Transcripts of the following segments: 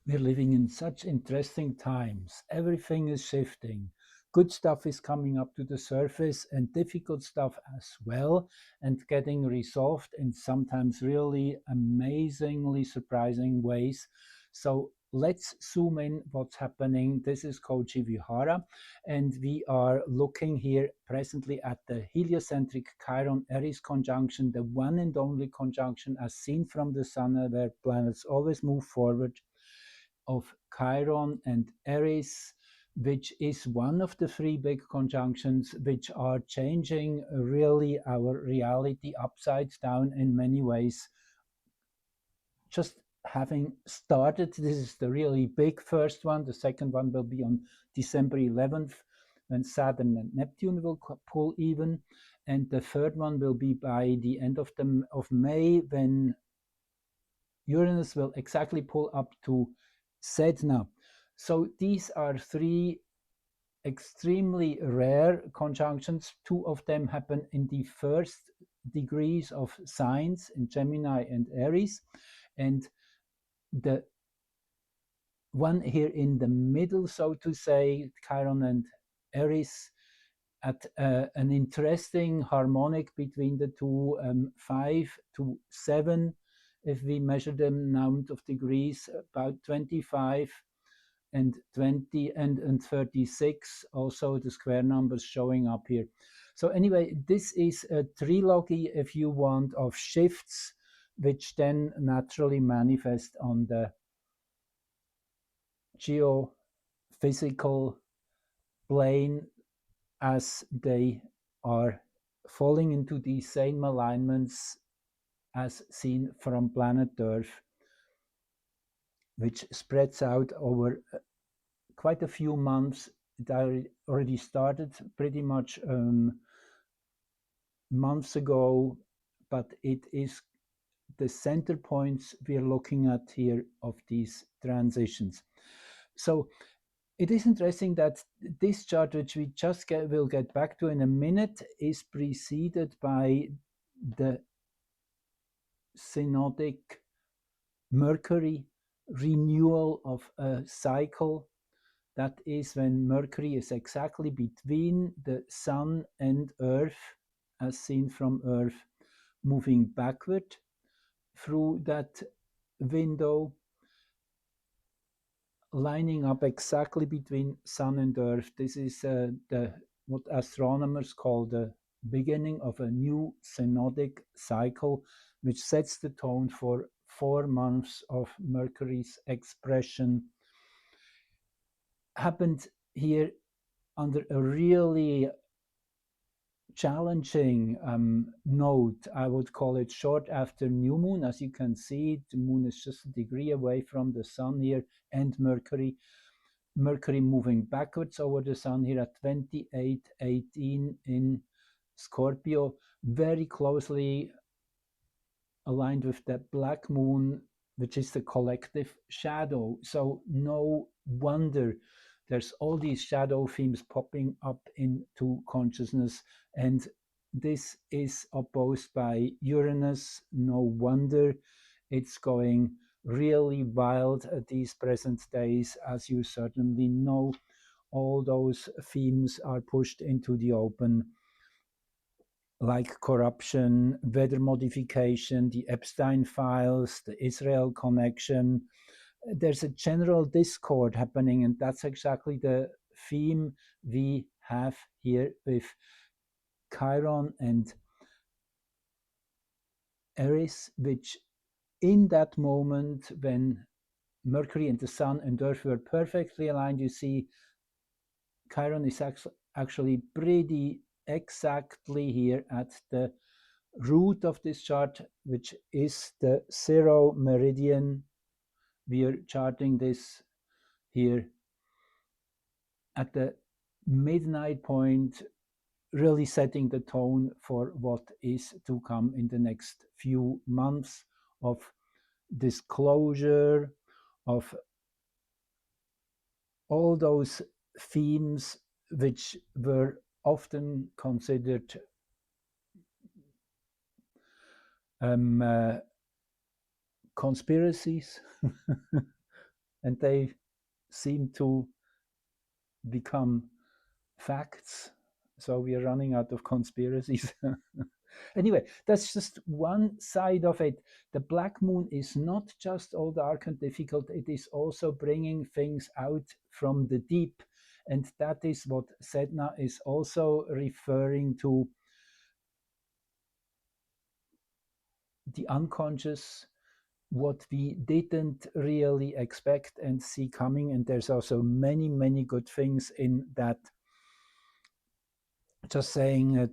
We're living in such interesting times. Everything is shifting. Good stuff is coming up to the surface and difficult stuff as well, and getting resolved in sometimes really amazingly surprising ways. So let's zoom in what's happening. This is Koji Vihara, and we are looking here presently at the heliocentric Chiron Eris conjunction, the one and only conjunction as seen from the sun, where planets always move forward, of Chiron and Eris, which is one of the three big conjunctions which are changing really our reality upside down in many ways. Just having started, this is the really big first one. The second one will be on December 11th, when Saturn and Neptune will pull even. And the third one will be by the end of May, when Uranus will exactly pull up to Sedna. So these are three extremely rare conjunctions. Two of them happen in the first degrees of signs, in Gemini and Aries. And the one here in the middle, so to say, Chiron and Eris, at an interesting harmonic between the two, 5 to 7, if we measure the amount of degrees, about 25 and 20 and 36, also the square numbers showing up here. So anyway, this is a trilogy, if you want, of shifts, which then naturally manifest on the geophysical plane as they are falling into these same alignments as seen from planet Earth, which spreads out over quite a few months. It already started pretty much months ago, but it is the center points we are looking at here of these transitions. So it is interesting that this chart, which we just will get back to in a minute, is preceded by the synodic Mercury renewal of a cycle. That is when Mercury is exactly between the Sun and Earth, as seen from Earth, moving backward through that window, lining up exactly between Sun and Earth. This is what astronomers call the beginning of a new synodic cycle, which sets the tone for 4 months of Mercury's expression. Happened here under a really challenging node. I would call it short after new moon. As you can see, the moon is just a degree away from the sun here, and Mercury moving backwards over the sun here at 28:18 in Scorpio, very closely aligned with the black moon, which is the collective shadow. So no wonder there's all these shadow themes popping up into consciousness, and this is opposed by Uranus. No wonder it's going really wild at these present days. As you certainly know, all those themes are pushed into the open, like corruption, weather modification, the Epstein files, the Israel connection. There's a general discord happening, and that's exactly the theme we have here with Chiron and Eris, which in that moment when Mercury and the Sun and Earth were perfectly aligned, you see Chiron is actually pretty exactly here at the root of this chart, which is the 0 meridian. We are charting this here at the midnight point, really setting the tone for what is to come in the next few months of disclosure, of all those themes which were often considered conspiracies and they seem to become facts. So we are running out of conspiracies. Anyway, that's just one side of it. The black moon is not just all dark and difficult, it is also bringing things out from the deep. And that is what Sedna is also referring to, the unconscious, what we didn't really expect and see coming. And there's also many, many good things in that. Just saying,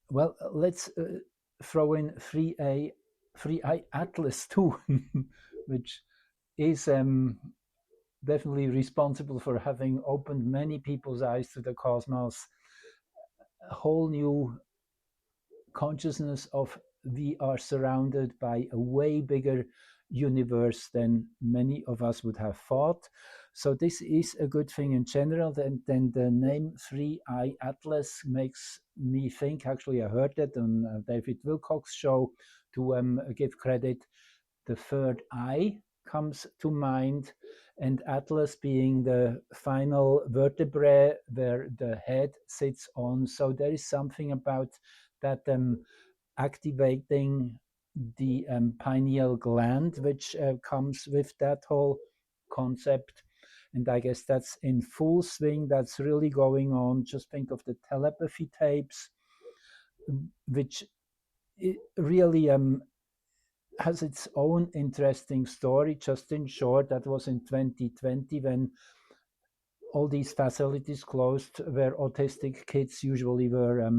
well, let's throw in 3i Atlas too, which is definitely responsible for having opened many people's eyes to the cosmos, a whole new consciousness of we are surrounded by a way bigger universe than many of us would have thought. So this is a good thing in general. Then the name 3i Atlas makes me think, actually I heard that on David Wilcock's show, to give credit, the third eye comes to mind, and Atlas being the final vertebrae where the head sits on. So there is something about that activating the pineal gland, which comes with that whole concept. And I guess that's in full swing. That's really going on. Just think of the telepathy tapes, which it really has its own interesting story. Just in short, that was in 2020 when all these facilities closed where autistic kids usually were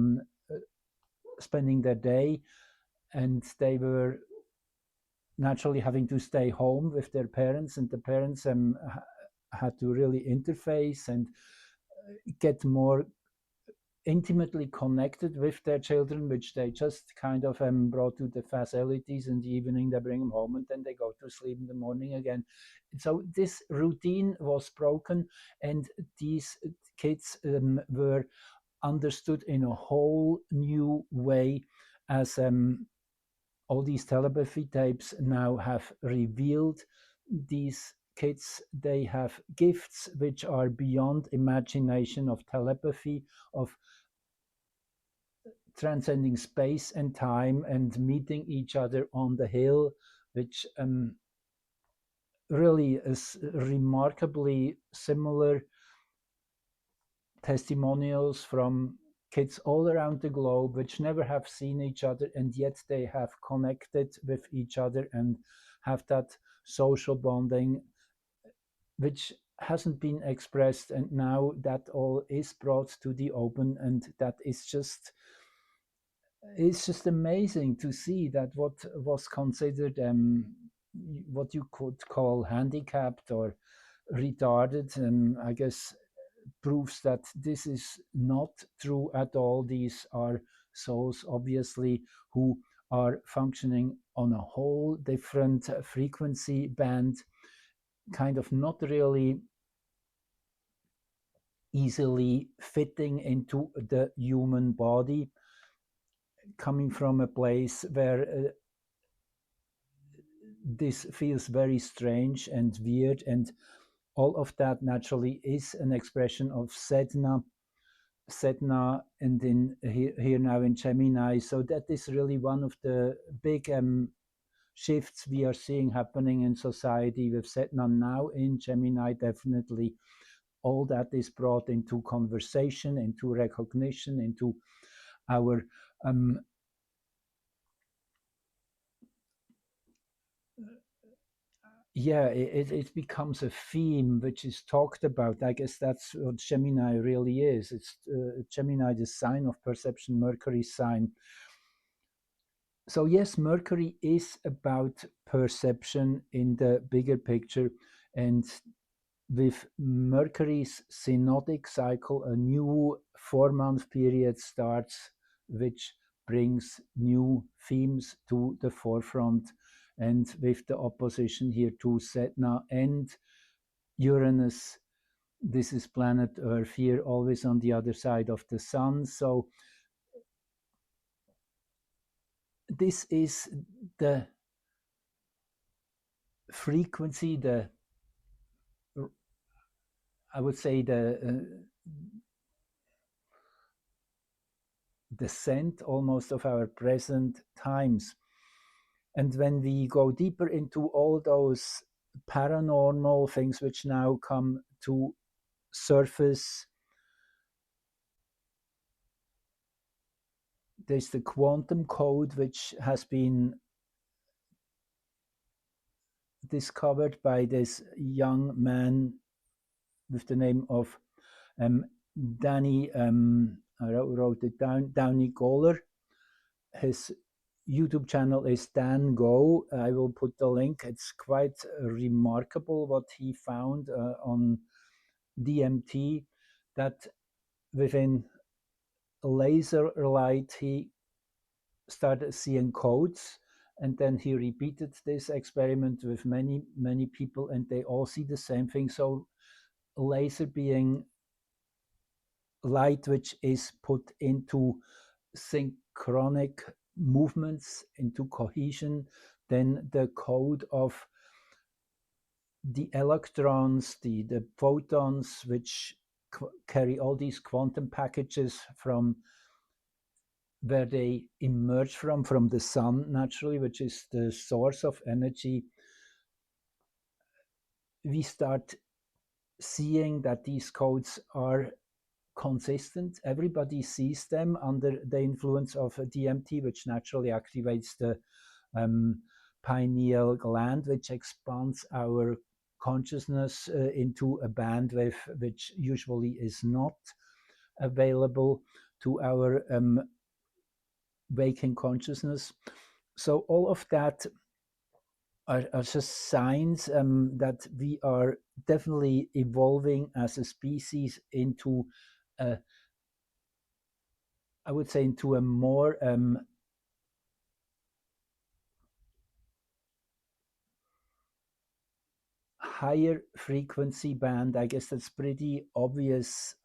spending their day, and they were naturally having to stay home with their parents, and the parents had to really interface and get more intimately connected with their children, which they just kind of brought to the facilities in the evening. They bring them home and then they go to sleep in the morning again. So this routine was broken, and these kids were understood in a whole new way, as all these telepathy tapes now have revealed. These kids, they have gifts which are beyond imagination, of telepathy, of transcending space and time and meeting each other on the hill, which really is remarkably similar testimonials from kids all around the globe which never have seen each other, and yet they have connected with each other and have that social bonding which hasn't been expressed, and now that all is brought to the open. And that is just, it's just amazing to see that what was considered what you could call handicapped or retarded, I guess, proves that this is not true at all. These are souls, obviously, who are functioning on a whole different frequency band, kind of not really easily fitting into the human body, coming from a place where this feels very strange and weird. And all of that naturally is an expression of Sedna, and in here now in Gemini. So that is really one of the big shifts we are seeing happening in society with Sedna now in Gemini. Definitely all that is brought into conversation, into recognition, into our yeah, it becomes a theme which is talked about. I guess that's what Gemini really is. It's Gemini, the sign of perception, Mercury sign. So yes, Mercury is about perception in the bigger picture, and with Mercury's synodic cycle, a new 4-month period starts, which brings new themes to the forefront. And with the opposition here to Sedna and Uranus, this is planet Earth here, always on the other side of the sun. So this is the frequency, the I would say, the scent almost of our present times. And when we go deeper into all those paranormal things which now come to surface, there's the quantum code, which has been discovered by this young man with the name of um, Danny, I wrote it down, Downey Goller. His YouTube channel is Dan Go. I will put the link. It's quite remarkable what he found on DMT, that within laser light he started seeing codes, and then he repeated this experiment with many people, and they all see the same thing. So laser being light which is put into synchronic movements, into cohesion, then the code of the electrons, the photons, which carry all these quantum packages from where they emerge from the sun naturally, which is the source of energy. We start seeing that these codes are consistent. Everybody sees them under the influence of DMT, which naturally activates the pineal gland, which expands our consciousness into a bandwidth which usually is not available to our waking consciousness. So all of that are just signs that we are definitely evolving as a species into a, I would say, into a more higher frequency band. I guess that's pretty obvious.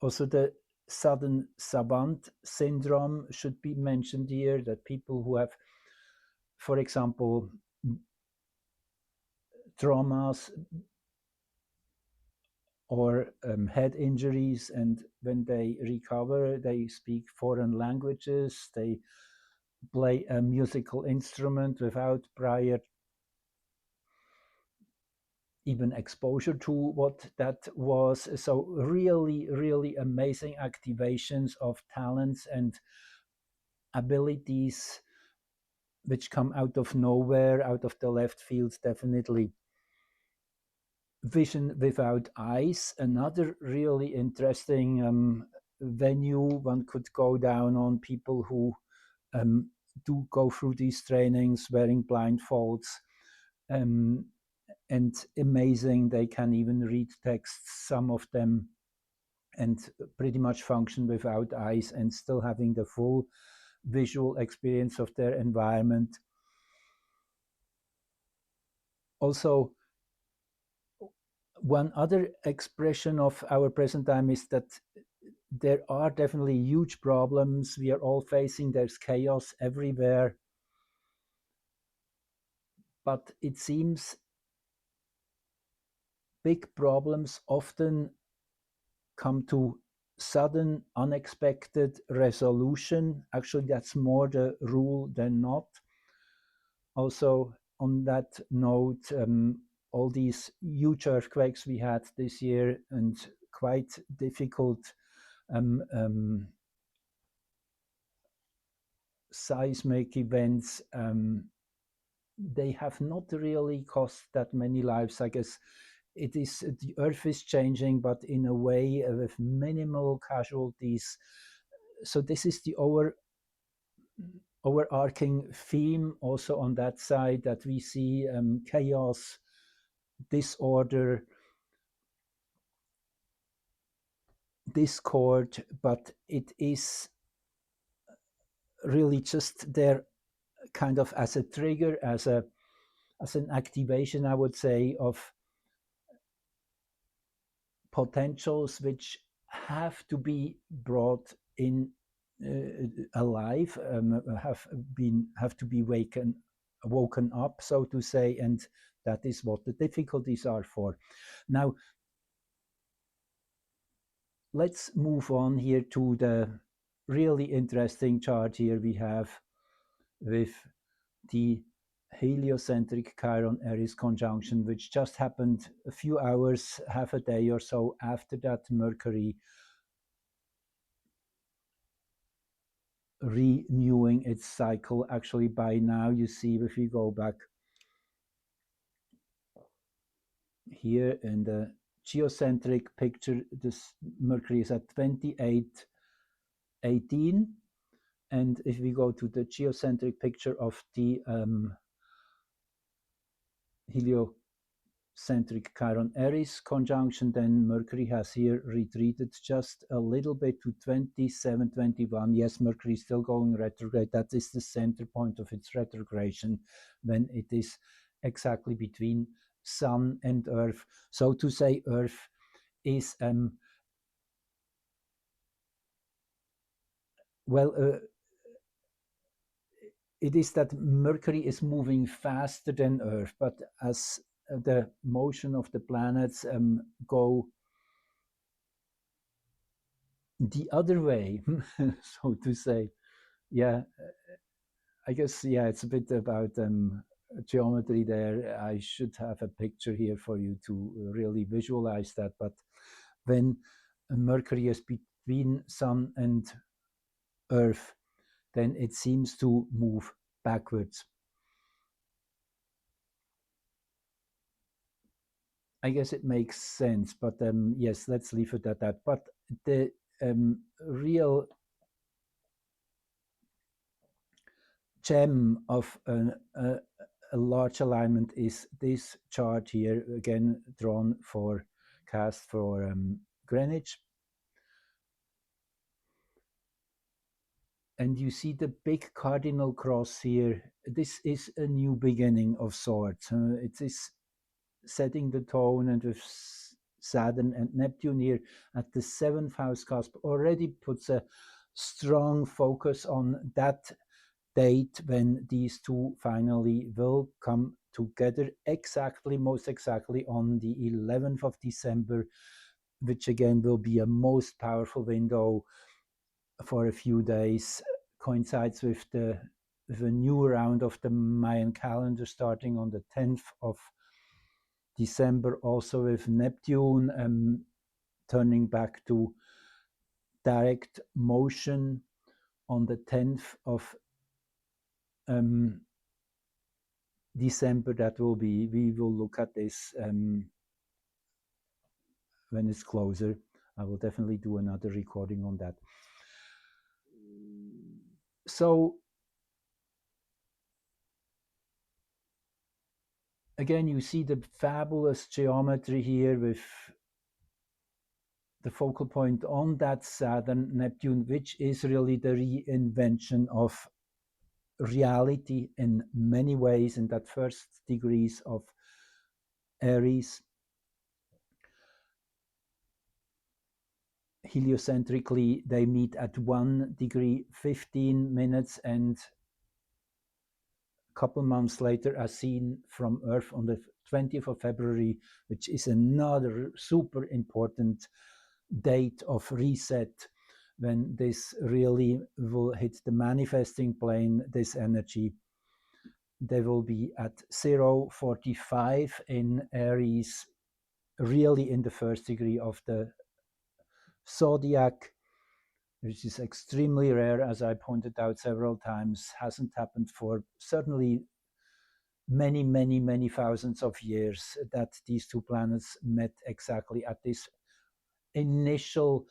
Also, the sudden savant syndrome should be mentioned here, that people who have, for example, traumas or head injuries, and when they recover, they speak foreign languages, they play a musical instrument without prior even exposure to what that was. So really amazing activations of talents and abilities which come out of nowhere, out of the left field. Definitely vision without eyes, another really interesting venue one could go down on. People who um, do go through these trainings wearing blindfolds, um, and amazing, they can even read texts, some of them, and pretty much function without eyes and still having the full visual experience of their environment. Also, one other expression of our present time is that there are definitely huge problems we are all facing. There's chaos everywhere, but it seems big problems often come to sudden, unexpected resolution. Actually, that's more the rule than not. Also, on that note, all these huge earthquakes we had this year and quite difficult seismic events, they have not really cost that many lives. I guess it is, the earth is changing, but in a way with minimal casualties. So this is the overarching theme also on that side, that we see chaos, disorder, discord, but it is really just there kind of as a trigger, as an activation, I would say, of potentials which have to be brought in alive, have to be woken up, so to say, and That is what the difficulties are for. Now, let's move on here to the really interesting chart here we have with the heliocentric Chiron Eris conjunction, which just happened a few hours, half a day or so after that Mercury renewing its cycle. Actually, by now, you see, if you go back here in the geocentric picture, this Mercury is at 2818. And if we go to the geocentric picture of the heliocentric Chiron Eris conjunction, then Mercury has here retreated just a little bit to 2721. Yes, Mercury is still going retrograde. That is the center point of its retrogradation, when it is exactly between Sun and Earth. So to say, Earth is it is that Mercury is moving faster than Earth, but as the motion of the planets go the other way, so to say, yeah, I guess, yeah, it's a bit about geometry there. I should have a picture here for you to really visualize that. But when Mercury is between Sun and Earth, then it seems to move backwards. I guess it makes sense, but yes, let's leave it at that. But the real gem of a large alignment is this chart here, again drawn for cast for Greenwich. And you see the big cardinal cross here. This is a new beginning of sorts. It is setting the tone, and with Saturn and Neptune here at the 7th house cusp already puts a strong focus on that date when these two finally will come together, most exactly on the 11th of December, which again will be a most powerful window for a few days. Coincides with the new round of the Mayan calendar starting on the 10th of December, also with Neptune turning back to direct motion on the 10th of December. That will be, we will look at this when it's closer. I will definitely do another recording on that. So again, you see the fabulous geometry here with the focal point on that Saturn Neptune, which is really the reinvention of reality in many ways in that first degrees of Aries. Heliocentrically, they meet at 1 degree 15 minutes, and a couple months later as seen from Earth on the 20th of February, which is another super important date of reset, when this really will hit the manifesting plane, this energy. They will be at 0.45 in Aries, really in the first degree of the zodiac, which is extremely rare, as I pointed out several times. Hasn't happened for certainly many, many, many thousands of years that these two planets met exactly at this initial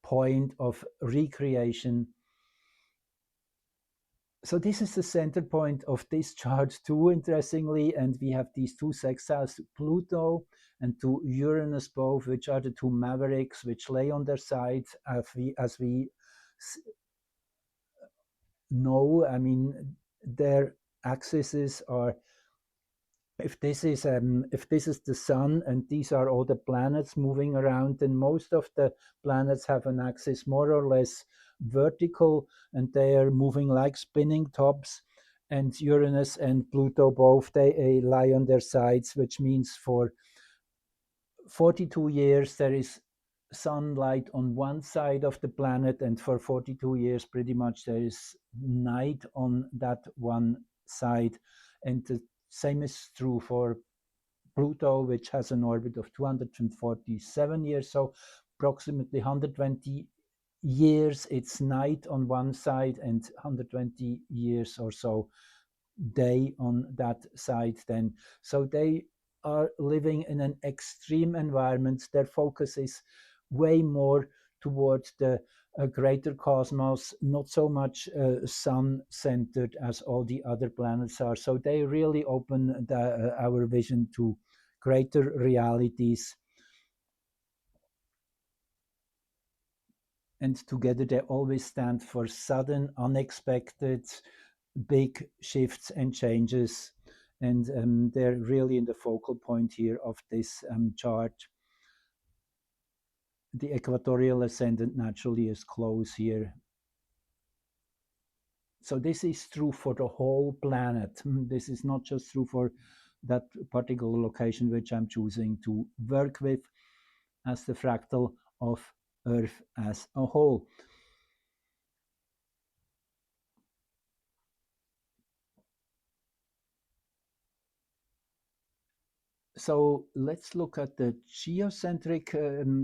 point of recreation. So this is the center point of this chart too, interestingly, and we have these two sextiles to Pluto and to Uranus both, which are the two mavericks which lay on their sides, as we know. I mean, their axes are, if this is the sun and these are all the planets moving around, then most of the planets have an axis more or less vertical, and they are moving like spinning tops. And Uranus and Pluto both, they lie on their sides, which means for 42 years there is sunlight on one side of the planet, and for 42 years pretty much there is night on that one side. And the same is true for Pluto, which has an orbit of 247 years, so approximately 120 years it's night on one side and 120 years or so day on that side then. So they are living in an extreme environment. Their focus is way more towards the greater cosmos, not so much sun-centered as all the other planets are. So they really open our vision to greater realities. And together they always stand for sudden, unexpected, big shifts and changes. And they're really in the focal point here of this chart. The equatorial ascendant naturally is close here. So this is true for the whole planet. This is not just true for that particular location which I'm choosing to work with as the fractal of Earth as a whole. So let's look at the geocentric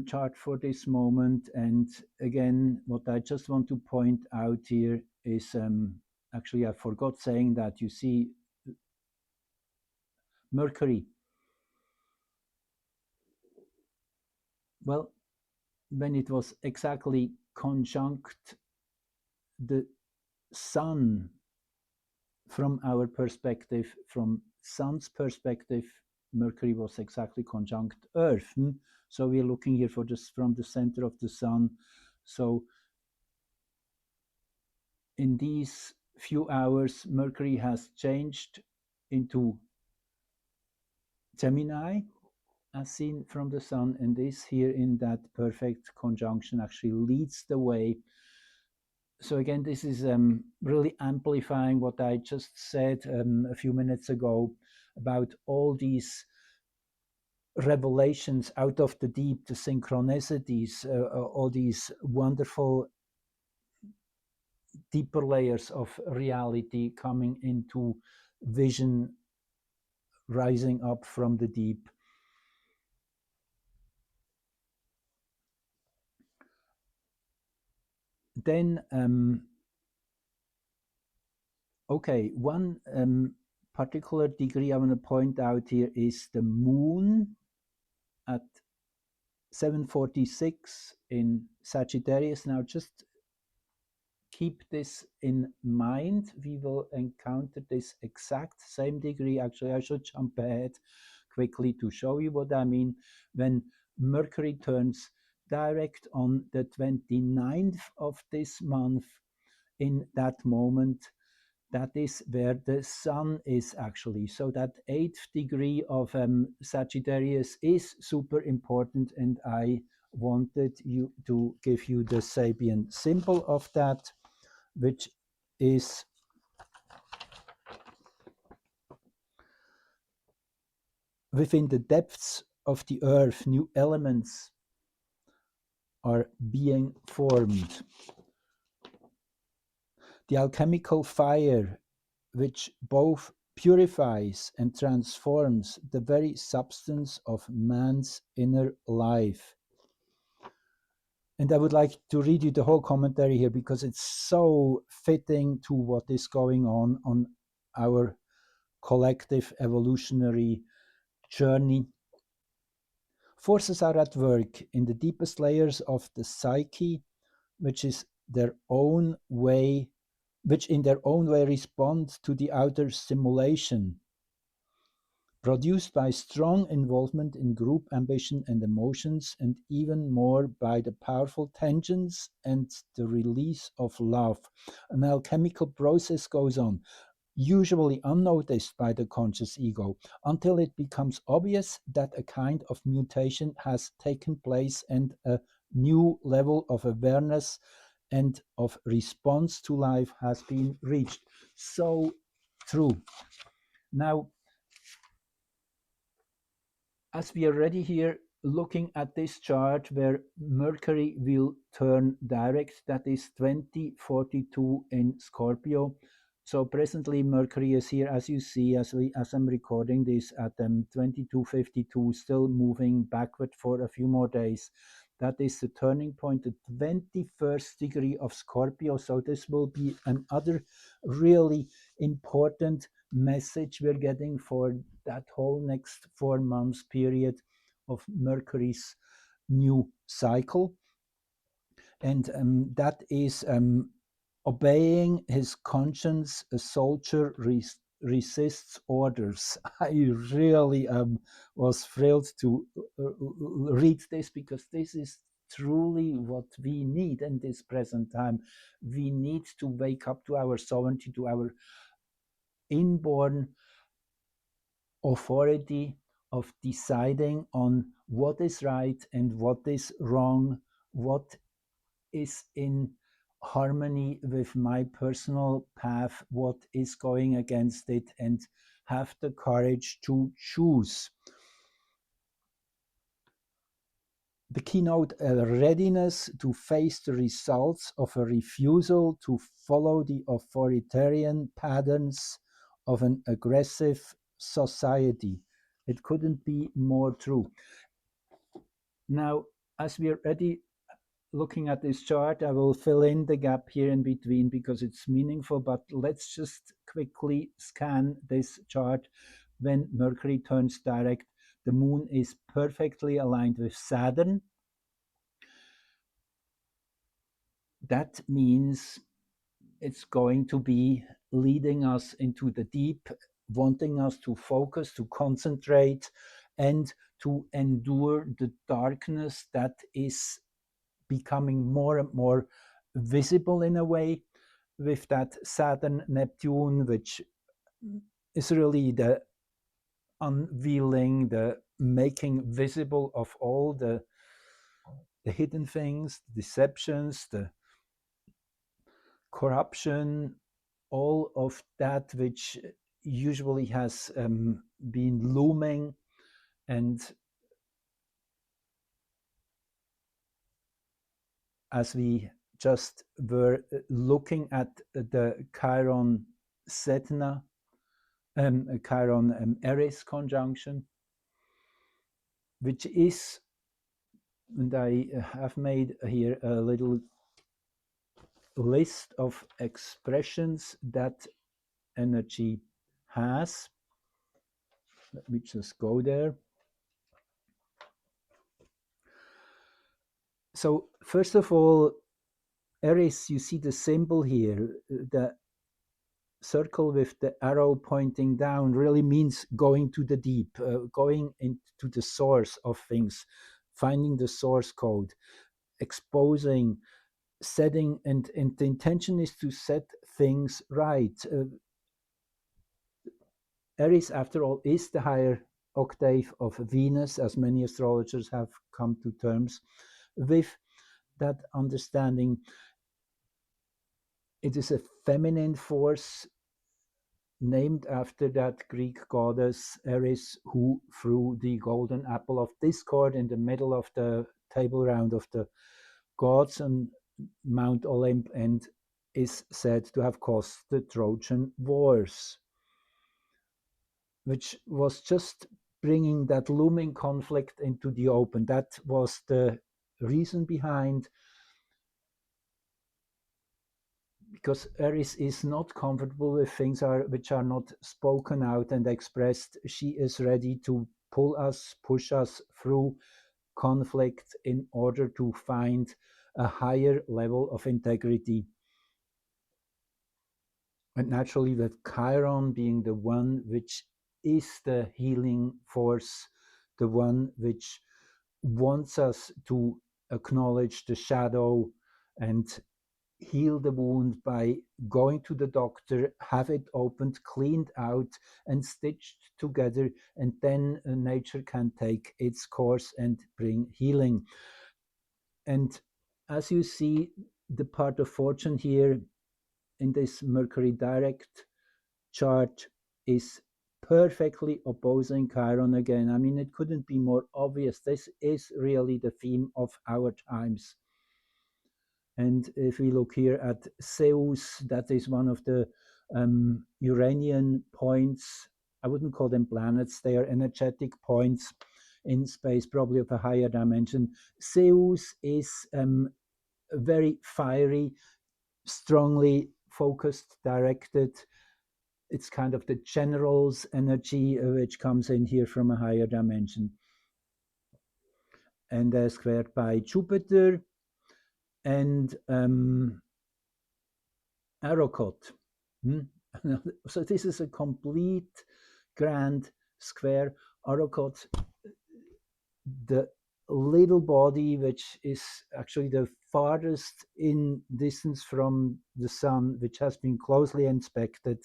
chart for this moment. And again, what I just want to point out here is, actually I forgot saying that, you see Mercury. Well, when it was exactly conjunct the Sun, from our perspective, from Sun's perspective, Mercury was exactly conjunct Earth. So we're looking here for this from the center of the Sun. So in these few hours, Mercury has changed into Gemini, as seen from the Sun, and this here in that perfect conjunction actually leads the way. So again, this is really amplifying what I just said a few minutes ago about all these revelations out of the deep, the synchronicities, all these wonderful deeper layers of reality coming into vision, rising up from the deep. Then, okay, one particular degree I want to point out here is the moon at 7:46 in Sagittarius. Now, just keep this in mind. We will encounter this exact same degree. Actually, I should jump ahead quickly to show you what I mean. When Mercury turns direct on the 29th of this month, in that moment, that is where the Sun is actually. So that 8th degree of Sagittarius is super important, and I wanted you to give you the Sabian symbol of that, which is within the depths of the earth, new elements are being formed. The alchemical fire, which both purifies and transforms the very substance of man's inner life. And I would like to read you the whole commentary here because it's so fitting to what is going on our collective evolutionary journey. Forces are at work in the deepest layers of the psyche, which in their own way respond to the outer stimulation produced by strong involvement in group ambition and emotions, and even more by the powerful tensions and the release of love. An alchemical process goes on, usually unnoticed by the conscious ego, until it becomes obvious that a kind of mutation has taken place and a new level of awareness and of response to life has been reached. So true. Now, as we are already here looking at this chart where Mercury will turn direct, that is 2042 in Scorpio. So presently Mercury is here, as you see, as I'm recording this at 2252, still moving backward for a few more days. That is the turning point, the 21st degree of Scorpio. So this will be another really important message we're getting for that whole next 4 months period of Mercury's new cycle. And that is obeying his conscience. A soldier resists orders. I really was thrilled to read this, because this is truly what we need in this present time. We need to wake up to our sovereignty, to our inborn authority of deciding on what is right and what is wrong, what is in harmony with my personal path, what is going against it, and have the courage to choose. The keynote, readiness to face the results of a refusal to follow the authoritarian patterns of an aggressive society. It couldn't be more true. Now, as we are already looking at this chart, I will fill in the gap here in between because it's meaningful, but let's just quickly scan this chart. When Mercury turns direct, the moon is perfectly aligned with Saturn. That means it's going to be leading us into the deep, wanting us to focus, to concentrate, and to endure the darkness that is becoming more and more visible in a way with that Saturn Neptune, which is really the unveiling, the making visible of all the hidden things, the deceptions, the corruption, all of that which usually has been looming. And as we just were looking at the Chiron Sedna, Chiron Eris conjunction, which is, and I have made here a little list of expressions that energy has. Let me just go there. So first of all, Eris, you see the symbol here, the circle with the arrow pointing down really means going to the deep, going into the source of things, finding the source code, exposing, setting, and the intention is to set things right. Aries, after all, is the higher octave of Venus, as many astrologers have come to terms with that understanding. It is a feminine force named after that Greek goddess Eris, who threw the golden apple of discord in the middle of the table round of the gods on Mount Olymp, and is said to have caused the Trojan Wars, which was just bringing that looming conflict into the open. That was the reason behind, because Eris is not comfortable with things which are not spoken out and expressed. She is ready to pull us, push us through conflict in order to find a higher level of integrity. And naturally, with Chiron being the one which is the healing force, the one which wants us to acknowledge the shadow and heal the wound by going to the doctor, have it opened, cleaned out, and stitched together, and then nature can take its course and bring healing. And as you see, the part of fortune here in this Mercury direct chart is perfectly opposing Chiron again. I mean, it couldn't be more obvious. This is really the theme of our times. And if we look here at Zeus, that is one of the Uranian points. I wouldn't call them planets, they are energetic points in space, probably of a higher dimension. Zeus is very fiery, strongly focused, directed. It's kind of the general's energy which comes in here from a higher dimension. And squared by Jupiter and Arrokoth. So this is a complete grand square. Arrokoth, the little body which is actually the farthest in distance from the sun, which has been closely inspected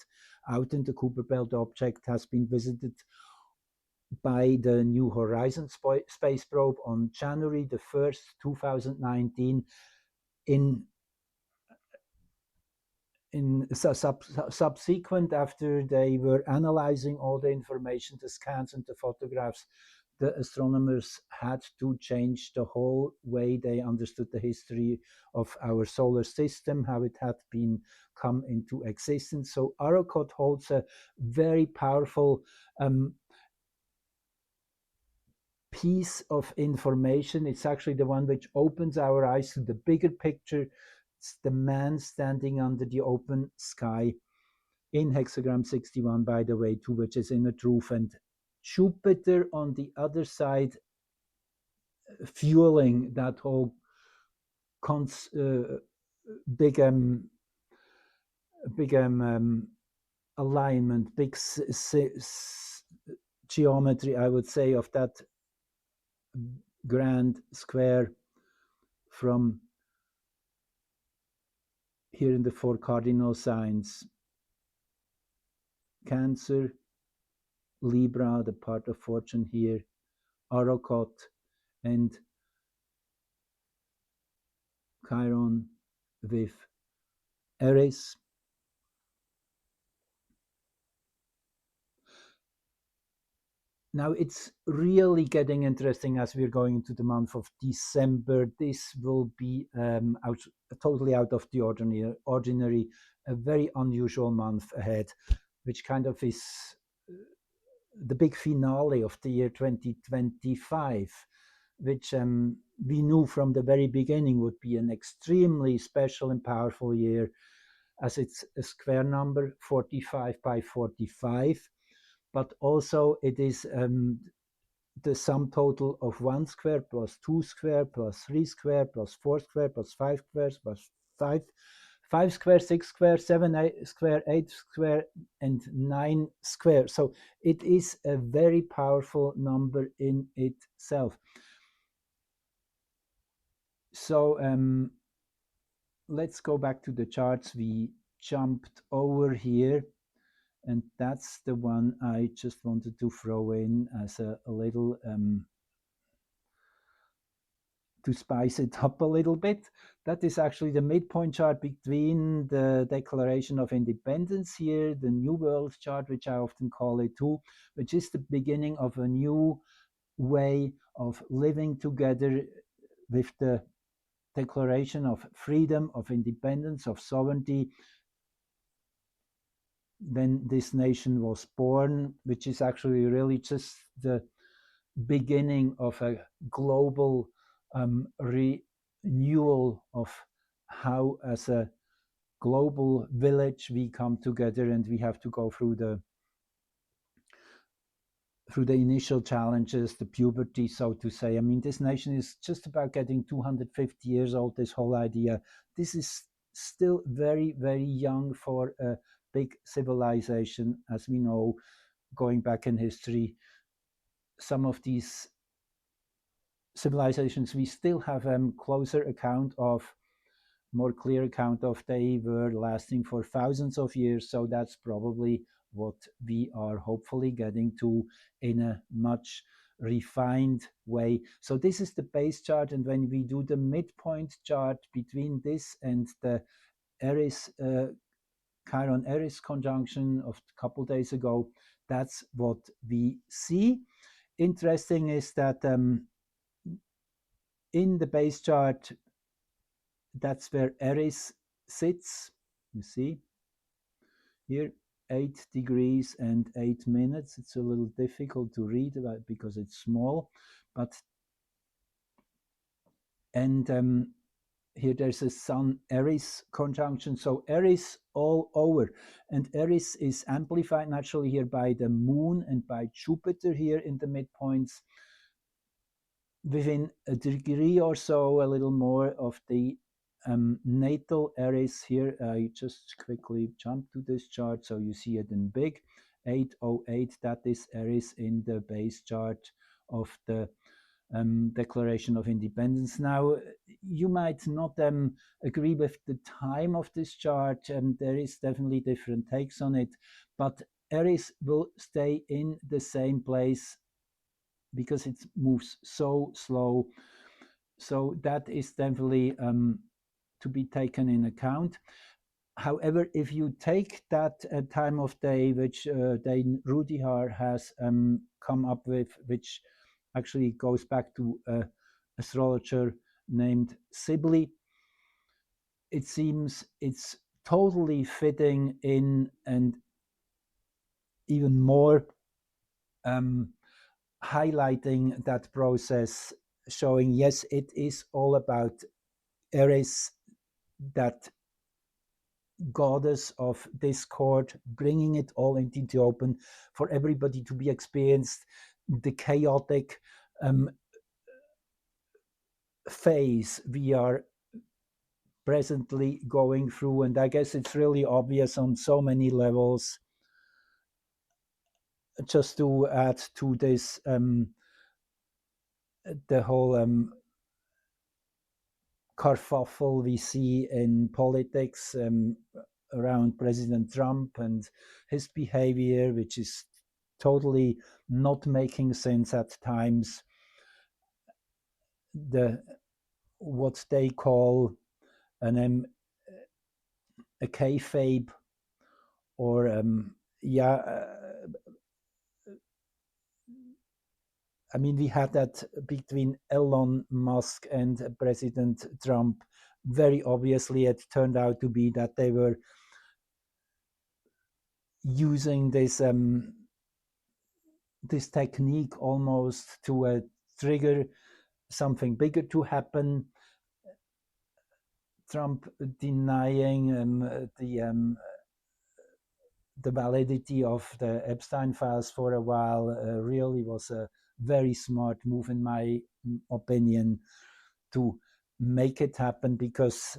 out in the Kuiper Belt object, has been visited by the New Horizons space probe on January the 1st, 2019 in subsequent, after they were analyzing all the information, the scans and the photographs, the astronomers had to change the whole way they understood the history of our solar system, how it had been come into existence. So Arrokoth holds a very powerful piece of information. It's actually the one which opens our eyes to the bigger picture. It's the man standing under the open sky in hexagram 61, by the way, too, which is inner truth, and Jupiter on the other side, fueling that whole big alignment, big geometry, I would say, of that grand square from here in the four cardinal signs: Cancer, Libra, the part of fortune here, Arrokoth, and Chiron with Eris. Now it's really getting interesting as we're going into the month of December. This will be totally out of the ordinary, a very unusual month ahead, which kind of is the big finale of the year 2025, which we knew from the very beginning would be an extremely special and powerful year, as it's a square number, 45 by 45. But also it is the sum total of 1 square plus 2 square plus 3 square plus 4 square plus 5 squares plus 5 square, 6 square, 7 square, 8 square, and 9 square. So it is a very powerful number in itself. So let's go back to the charts we jumped over here. And that's the one I just wanted to throw in as a little, to spice it up a little bit. That is actually the midpoint chart between the Declaration of Independence here, the New World chart, which I often call it too, which is the beginning of a new way of living together with the Declaration of Freedom, of Independence, of Sovereignty, when this nation was born, which is actually really just the beginning of a global renewal of how, as a global village, we come together, and we have to go through the initial challenges, the puberty, so to say. I mean, this nation is just about getting 250 years old, this whole idea. This is still very, very young for a big civilization, as we know, going back in history. Some of these civilizations we still have closer account of, more clear account of, they were lasting for thousands of years. So that's probably what we are hopefully getting to in a much refined way. So this is the base chart, and when we do the midpoint chart between this and the Aries Chiron Eris conjunction of a couple days ago, that's what we see. Interesting is that in the base chart, that's where Aries sits. You see here, 8 degrees and 8 minutes. It's a little difficult to read because it's small, but and here there's a Sun Aries conjunction. So Aries all over, and Aries is amplified naturally here by the Moon and by Jupiter here in the midpoints. Within a degree or so, a little more of the natal Aries here. I just quickly jump to this chart so you see it in big. 808, that is Aries in the base chart of the Declaration of Independence. Now, you might not agree with the time of this chart, and there is definitely different takes on it, but Aries will stay in the same place because it moves so slow. So that is definitely to be taken in account. However, if you take that time of day, which Dane Rudihar has come up with, which actually goes back to an astrologer named Sibley, it seems it's totally fitting in and even more highlighting that process, showing, yes, it is all about Eris, that goddess of discord, bringing it all into the open for everybody to be experienced, the chaotic phase we are presently going through. And I guess it's really obvious on so many levels. Just to add to this, the whole kerfuffle we see in politics around President Trump and his behavior, which is totally not making sense at times. The what they call a kayfabe, or I mean, we had that between Elon Musk and President Trump. Very obviously, it turned out to be that they were using this technique almost to trigger something bigger to happen. Trump denying the validity of the Epstein files for a while really was a very smart move, in my opinion, to make it happen, because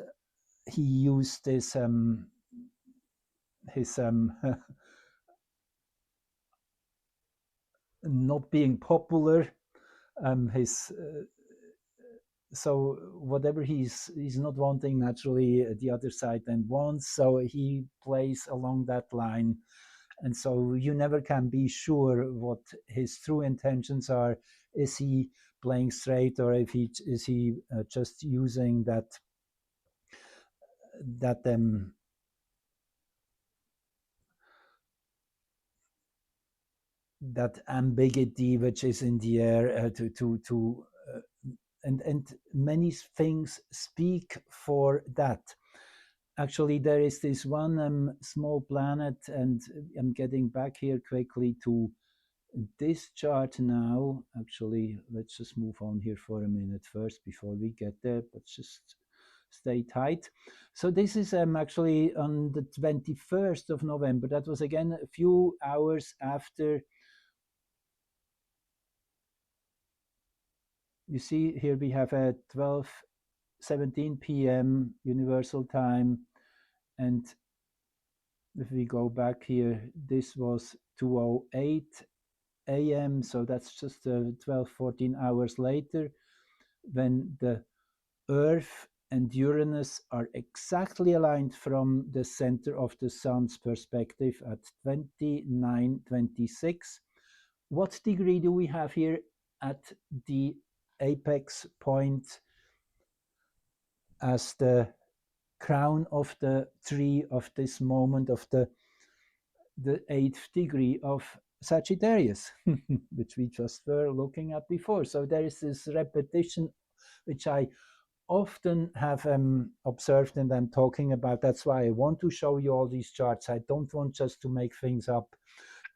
he used this his not being popular, his so whatever he's not wanting, naturally the other side then wants, so he plays along that line. And so you never can be sure what his true intentions are. Is he playing straight, or if he is he just using that that ambiguity which is in the air to and many things speak for that. Actually, there is this one small planet, and I'm getting back here quickly to this chart now. Actually, let's just move on here for a minute first before we get there, but just stay tight. So this is actually on the 21st of November. That was again a few hours after. You see here we have at 12:17 p.m. Universal Time, and if we go back here, this was 2:08 a.m. So that's just 12-14 hours later, when the Earth and Uranus are exactly aligned from the center of the Sun's perspective at 29:26. What degree do we have here at the apex point as the crown of the tree of this moment of the 8th degree of Sagittarius, which we just were looking at before. So there is this repetition, which I often have observed and I'm talking about. That's why I want to show you all these charts. I don't want just to make things up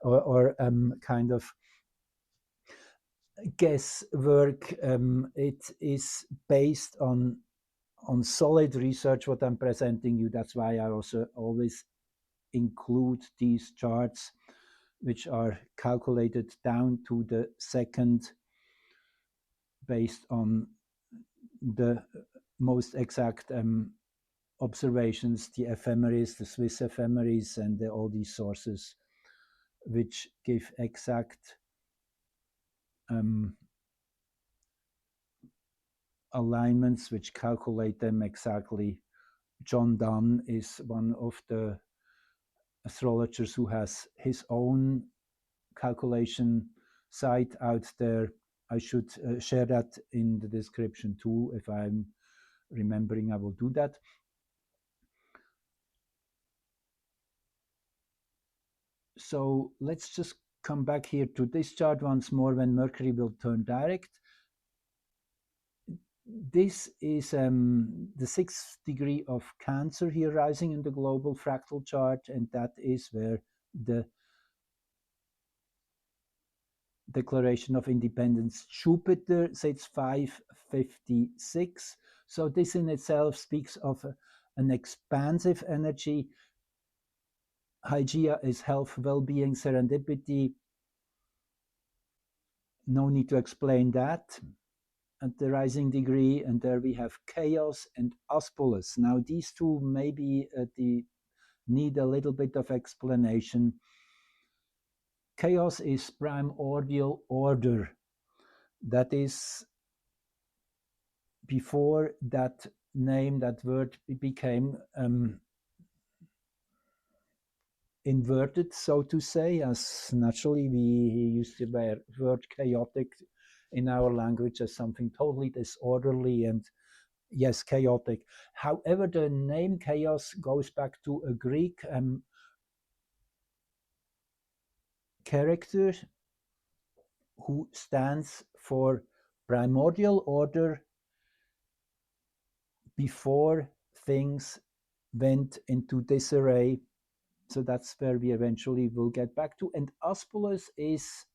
or kind of guesswork. It is based on solid research what I'm presenting you. That's why I also always include these charts, which are calculated down to the second based on the most exact observations, the ephemeris, the Swiss ephemeris, and all these sources which give exact alignments, which calculate them exactly. John Donne is one of the astrologers who has his own calculation site out there. I should share that in the description too. If I'm remembering, I will do that. So let's just come back here to this chart once more when Mercury will turn direct. This is the 6th degree of Cancer here rising in the global fractal chart, and that is where the Declaration of Independence Jupiter sits 556. So this in itself speaks of an expansive energy. Hygeia is health, well-being, serendipity. No need to explain that. At the rising degree, and there we have chaos and auspicious. Now these two maybe need a little bit of explanation. Chaos is primordial order. That is, before that name, that word became inverted, so to say, as naturally we use the word chaotic in our language as something totally disorderly and yes, chaotic. However, the name chaos goes back to a Greek character who stands for primordial order before things went into disarray. So that's where we eventually will get back to. And auspicious is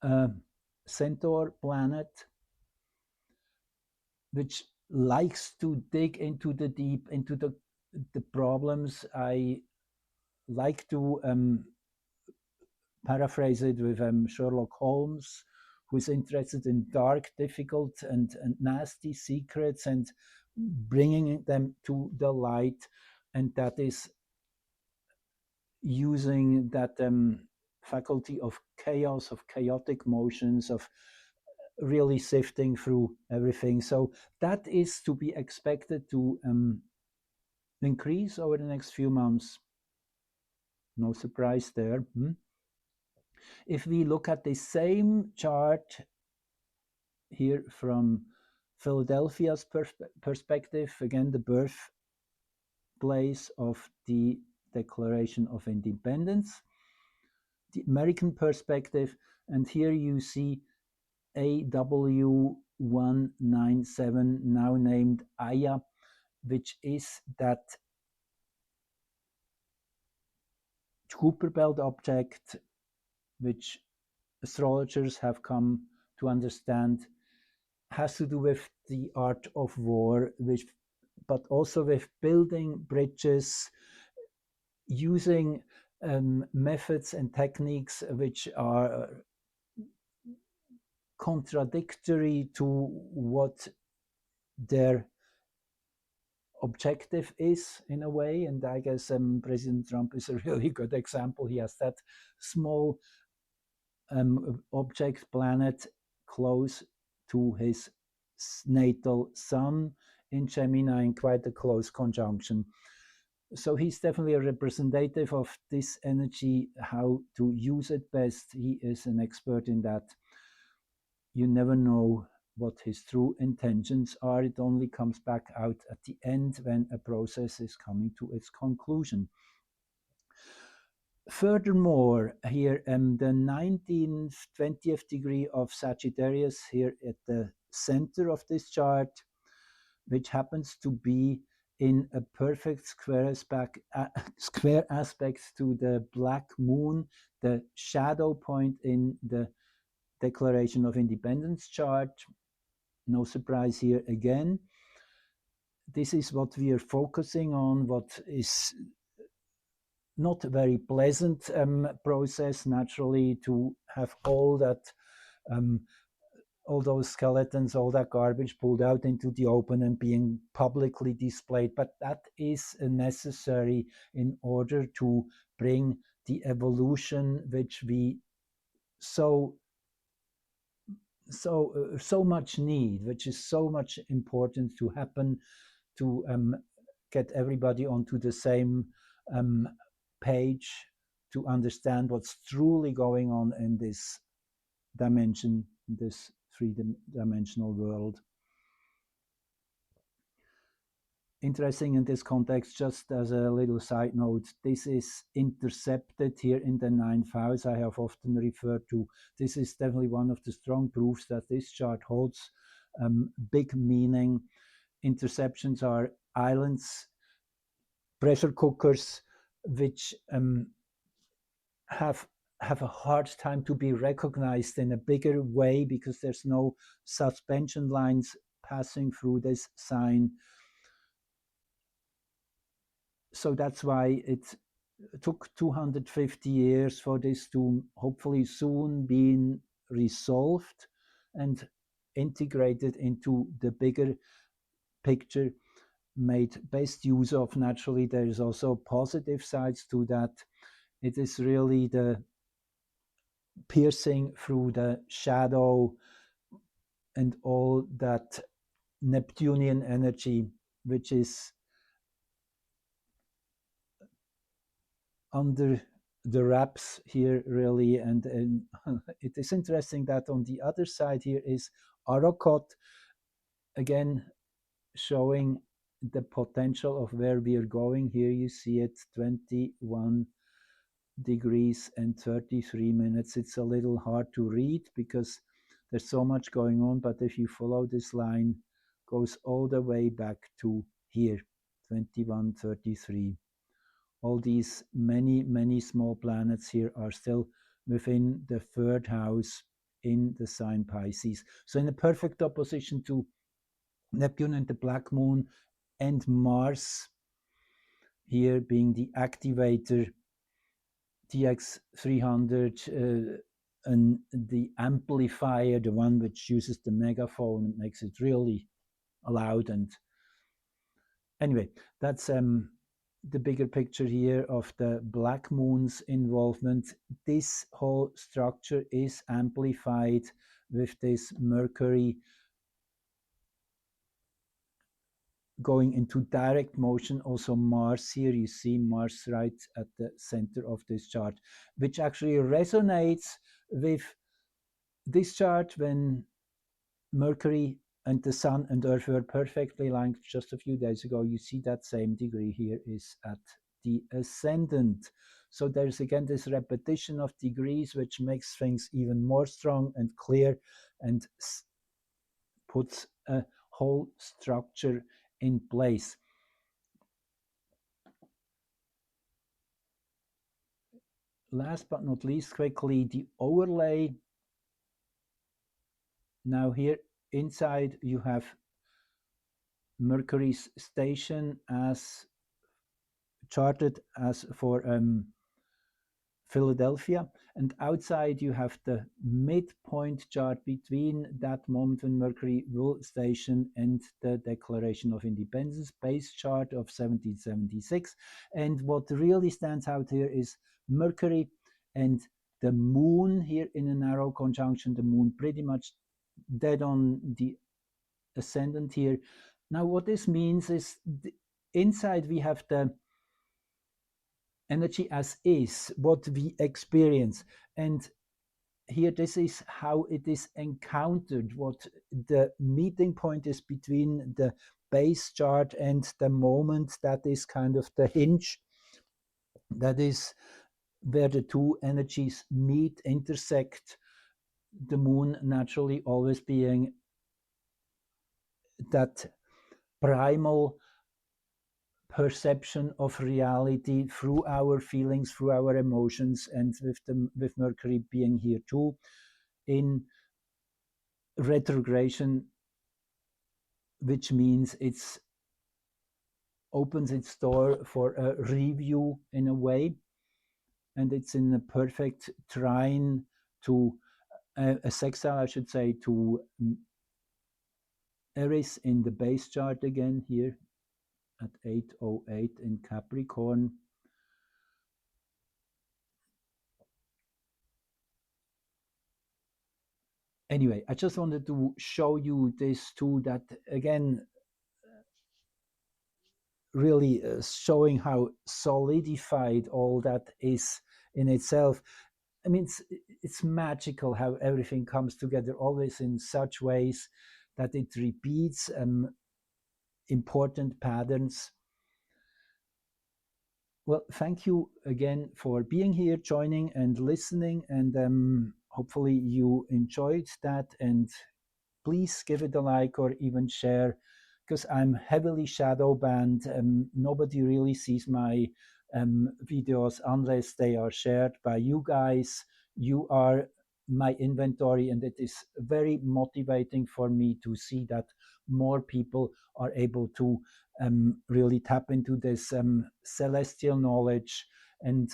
a centaur planet which likes to dig into the deep, into the problems. I like to paraphrase it with Sherlock Holmes, who is interested in dark, difficult, and nasty secrets and bringing them to the light. And that is using that faculty of chaos, of chaotic motions, of really sifting through everything. So that is to be expected to increase over the next few months. No surprise there. If we look at the same chart here from Philadelphia's perspective, again, the birthplace of the Declaration of Independence, the American perspective, and here you see AW197, now named Aya, which is that Kuiper belt object which astrologers have come to understand has to do with the art of war, but also with building bridges, using methods and techniques which are contradictory to what their objective is in a way. And I guess President Trump is a really good example. He has that small object planet close to his natal sun in Gemini in quite a close conjunction. So he's definitely a representative of this energy, how to use it best. He is an expert in that. You never know what his true intentions are. It only comes back out at the end when a process is coming to its conclusion. Furthermore, here the 19th, 20th degree of Sagittarius here at the center of this chart, which happens to be in a perfect square aspect to the black moon, the shadow point in the Declaration of Independence chart. No surprise here again. This is what we are focusing on, what is not a very pleasant process, naturally, to have all that, all those skeletons, all that garbage pulled out into the open and being publicly displayed. But that is necessary in order to bring the evolution which we so much need, which is so much important to happen, to get everybody onto the same page, to understand what's truly going on in this dimension, this three-dimensional world. Interesting in this context, just as a little side note, this is intercepted here in the 9th house. I have often referred to this is definitely one of the strong proofs that this chart holds big meaning. Interceptions are islands, pressure cookers, which have a hard time to be recognized in a bigger way because there's no suspension lines passing through this sign. So that's why it took 250 years for this to hopefully soon be resolved and integrated into the bigger picture, made best use of. Naturally, there is also positive sides to that. It is really the piercing through the shadow and all that Neptunian energy, which is under the wraps here, really. And it is interesting that on the other side here is Arrokoth, again showing the potential of where we are going. Here you see it, 21 degrees and 33 minutes. It's a little hard to read because there's so much going on, but if you follow this line, goes all the way back to here, 21:33. All these many small planets here are still within the 3rd house in the sign Pisces. So in a perfect opposition to Neptune and the black moon, and Mars here being the activator, TX300, and the amplifier, the one which uses the megaphone and makes it really loud. And anyway, that's the bigger picture here of the black moon's involvement. This whole structure is amplified with this Mercury going into direct motion. Also Mars here, you see Mars right at the center of this chart, which actually resonates with this chart when Mercury and the Sun and Earth were perfectly aligned just a few days ago. You see that same degree here is at the ascendant. So there's again this repetition of degrees, which makes things even more strong and clear and puts a whole structure in place. Last but not least, quickly, the overlay. Now here inside you have Mercury's station as charted as for Philadelphia, and outside you have the midpoint chart between that moment when Mercury will station and the Declaration of Independence, base chart of 1776. And what really stands out here is Mercury and the moon here in a narrow conjunction, the moon pretty much dead on the ascendant here. Now what this means is inside we have the energy as is, what we experience, and here, this is how it is encountered, what the meeting point is between the base chart and the moment that is kind of the hinge, that is where the two energies meet, intersect, the moon naturally always being that primal perception of reality through our feelings, through our emotions, and with Mercury being here too in retrogression, which means it's opens its door for a review in a way, and it's in a perfect trine to a sextile, I should say, to Eris in the base chart again here at 808 in Capricorn. Anyway, I just wanted to show you this too, that again, really showing how solidified all that is in itself. I mean, it's magical how everything comes together, always in such ways that it repeats important patterns. Well, thank you again for being here, joining and listening, and hopefully you enjoyed that. And please give it a like or even share, because I'm heavily shadow banned. Nobody really sees my videos unless they are shared by you guys. You are my inventory, and it is very motivating for me to see that more people are able to really tap into this celestial knowledge and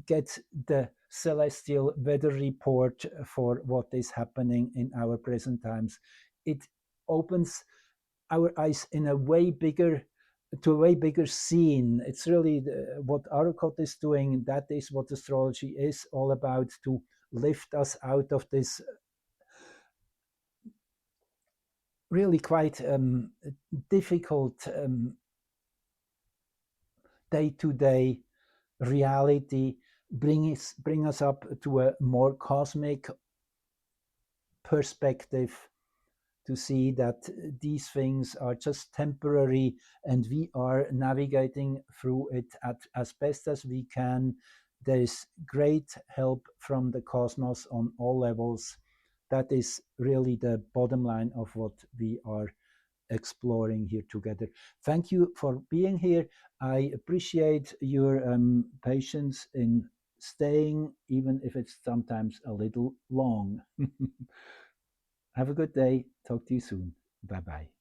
get the celestial weather report for what is happening in our present times. It opens our eyes in a way bigger to a way bigger scene. It's really what Arcot is doing. That is what astrology is all about, to lift us out of this really quite difficult day-to-day reality, bring us up to a more cosmic perspective, to see that these things are just temporary and we are navigating through it as best as we can. There is great help from the cosmos on all levels. That is really the bottom line of what we are exploring here together. Thank you for being here. I appreciate your patience in staying, even if it's sometimes a little long. Have a good day. Talk to you soon. Bye bye.